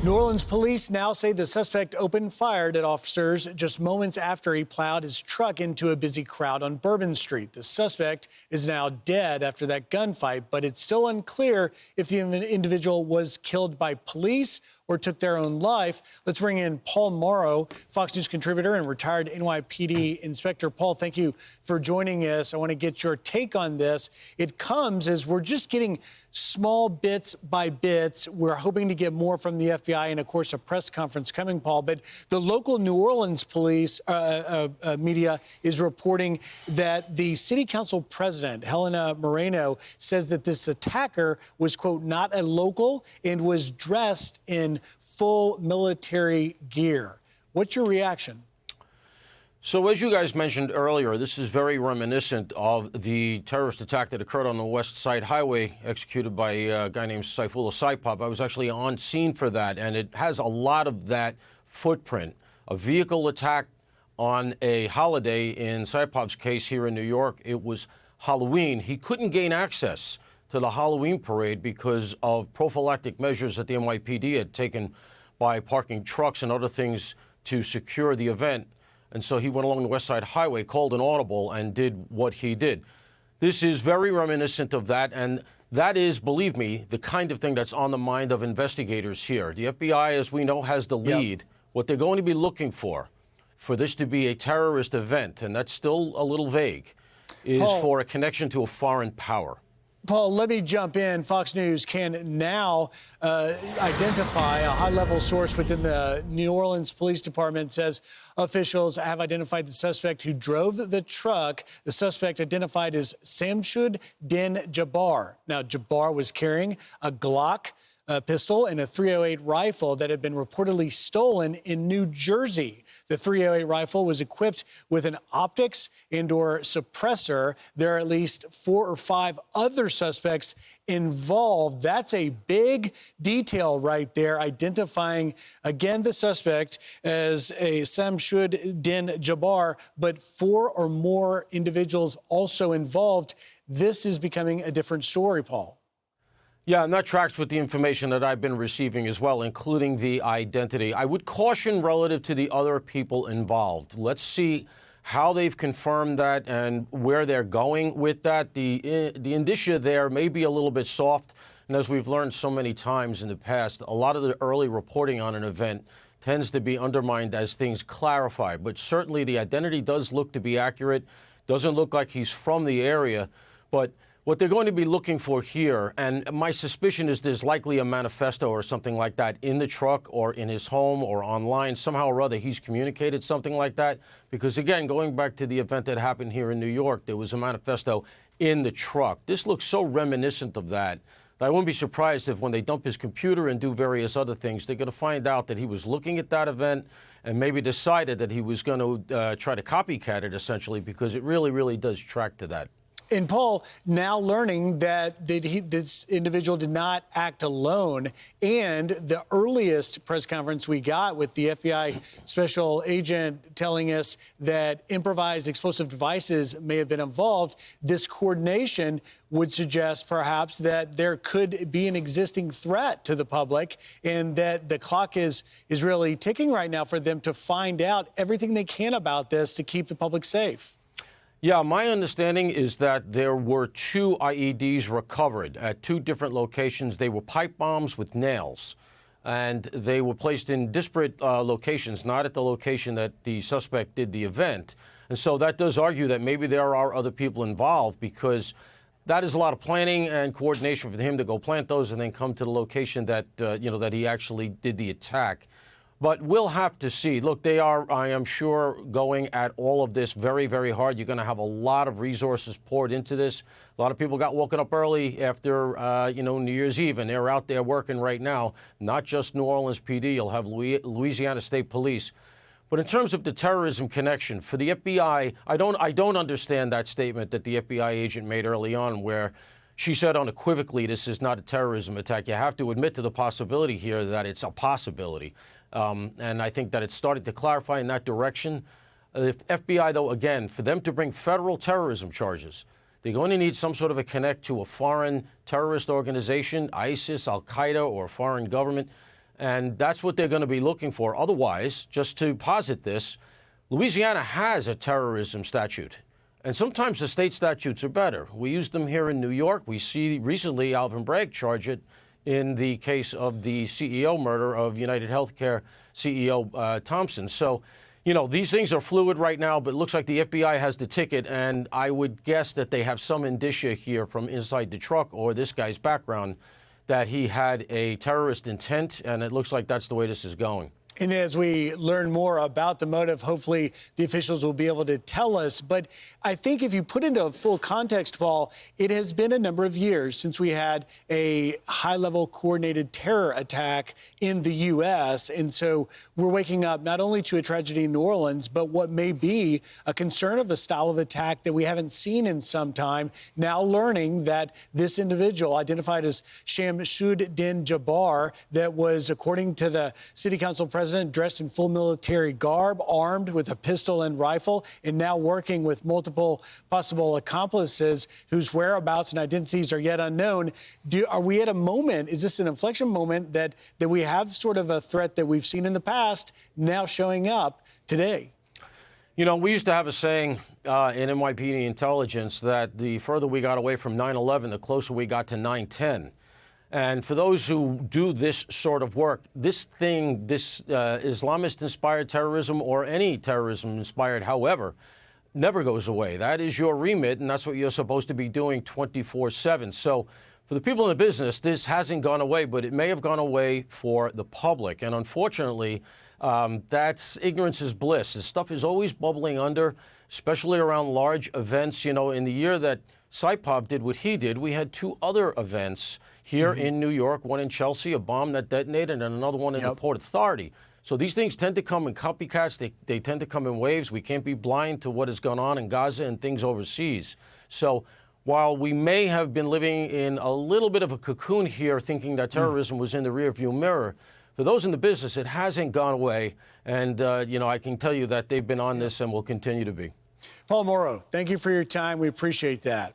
New Orleans police now say the suspect opened fire at officers just moments after he plowed his truck into a busy crowd on Bourbon Street. The suspect is now dead after that gunfight, but it's still unclear if the individual was killed by police or took their own life. Let's bring in Paul Mauro, Fox News contributor and retired NYPD inspector. Paul, thank you for joining us. I want to get your take on this. It comes as we're just getting small bits by bits. We're hoping to get more from the FBI and, of course, a press conference coming, Paul. But the local New Orleans police media is reporting that the city council president, Helena Moreno, says that this attacker was, quote, not a local and was dressed in full military gear. What's your reaction? So as you guys mentioned earlier, this is very reminiscent of the terrorist attack that occurred on the West Side Highway, executed by a guy named Saifullah Saipov. I was actually on scene for that, and it has a lot of that footprint. A vehicle attack on a holiday. In Saipov's case here in New York, it was Halloween. He couldn't gain access to the Halloween parade because of prophylactic measures that the NYPD had taken by parking trucks and other things to secure the event. And so he went along the West Side Highway, called an audible, and did what he did. This is very reminiscent of that, and that is, believe me, the kind of thing that's on the mind of investigators here. The FBI, as we know, has the lead. Yep. What they're going to be looking for this to be a terrorist event, and that's still a little vague, is Paul, for a connection to a foreign power. Paul, let me jump in. Fox News can now identify a high-level source within the New Orleans Police Department says officials have identified the suspect who drove the truck. The suspect identified as Samshud Din Jabbar. Now, Jabbar was carrying a Glock pistol and a .308 rifle that had been reportedly stolen in New Jersey. The .308 rifle was equipped with an optics and/or suppressor. There are at least 4 or 5 other suspects involved. That's a big detail right there, identifying, again, the suspect as a Samshud Din Jabbar, but 4 or more individuals also involved. This is becoming a different story, Paul. Yeah, and that tracks with the information that I've been receiving as well, including the identity. I would caution relative to the other people involved. Let's see how they've confirmed that and where they're going with that. The indicia there may be a little bit soft, and as we've learned so many times in the past, a lot of the early reporting on an event tends to be undermined as things clarify. But certainly the identity does look to be accurate. Doesn't look like he's from the area, but what they're going to be looking for here, and my suspicion is there's likely a manifesto or something like that in the truck or in his home or online. Somehow or other, he's communicated something like that. Because, again, going back to the event that happened here in New York, there was a manifesto in the truck. This looks so reminiscent of that I wouldn't be surprised if when they dump his computer and do various other things, they're going to find out that he was looking at that event and maybe decided that he was going to try to copycat it, essentially, because it really, really does track to that. And Paul, now learning that this individual did not act alone, and the earliest press conference we got with the FBI special agent telling us that improvised explosive devices may have been involved, this coordination would suggest perhaps that there could be an existing threat to the public and that the clock is really ticking right now for them to find out everything they can about this to keep the public safe. Yeah, my understanding is that there were 2 IEDs recovered at 2 different locations. They were pipe bombs with nails, and they were placed in disparate locations, not at the location that the suspect did the event. And so that does argue that maybe there are other people involved, because that is a lot of planning and coordination for him to go plant those and then come to the location that, that he actually did the attack. But we'll have to see. Look, they are, I am sure, going at all of this very, very hard. You're going to have a lot of resources poured into this. A lot of people got woken up early after, New Year's Eve, and they're out there working right now. Not just New Orleans PD. You'll have Louisiana State Police. But in terms of the terrorism connection, for the FBI, I don't understand that statement that the FBI agent made early on, where she said unequivocally this is not a terrorism attack. You have to admit to the possibility here that it's a possibility. And I think that it's starting to clarify in that direction. The FBI, though, again, for them to bring federal terrorism charges, they're going to need some sort of a connect to a foreign terrorist organization, ISIS, Al-Qaeda, or a foreign government. And that's what they're going to be looking for. Otherwise, just to posit this, Louisiana has a terrorism statute. And sometimes the state statutes are better. We use them here in New York. We see recently Alvin Bragg charge it in the case of the CEO murder of United Healthcare CEO Thompson. So, you know, these things are fluid right now, but it looks like the FBI has the ticket, and I would guess that they have some indicia here from inside the truck or this guy's background that he had a terrorist intent, and it looks like that's the way this is going. And as we learn more about the motive, hopefully the officials will be able to tell us. But I think if you put into full context, Paul, it has been a number of years since we had a high-level coordinated terror attack in the U.S. And so we're waking up not only to a tragedy in New Orleans, but what may be a concern of a style of attack that we haven't seen in some time. Now learning that this individual, identified as Shamsuddin Jabbar, that was, according to the city council president, dressed in full military garb, armed with a pistol and rifle, and now working with multiple possible accomplices whose whereabouts and identities are yet unknown. Are we at a moment, is this an inflection moment that we have sort of a threat that we've seen in the past now showing up today? You know, we used to have a saying in NYPD intelligence that the further we got away from 9/11, the closer we got to 9/10. And for those who do this sort of work, this Islamist-inspired terrorism or any terrorism-inspired, however, never goes away. That is your remit, and that's what you're supposed to be doing 24/7. So for the people in the business, this hasn't gone away, but it may have gone away for the public. And unfortunately, that's ignorance is bliss. This stuff is always bubbling under, especially around large events. You know, in the year that Saipov did what he did, we had two other events here in New York, one in Chelsea, a bomb that detonated, and another one in the Port Authority. So these things tend to come in copycats. They tend to come in waves. We can't be blind to what has gone on in Gaza and things overseas. So while we may have been living in a little bit of a cocoon here, thinking that terrorism was in the rearview mirror, for those in the business, it hasn't gone away. And, you know, I can tell you that they've been on this and will continue to be. Paul Mauro, thank you for your time. We appreciate that.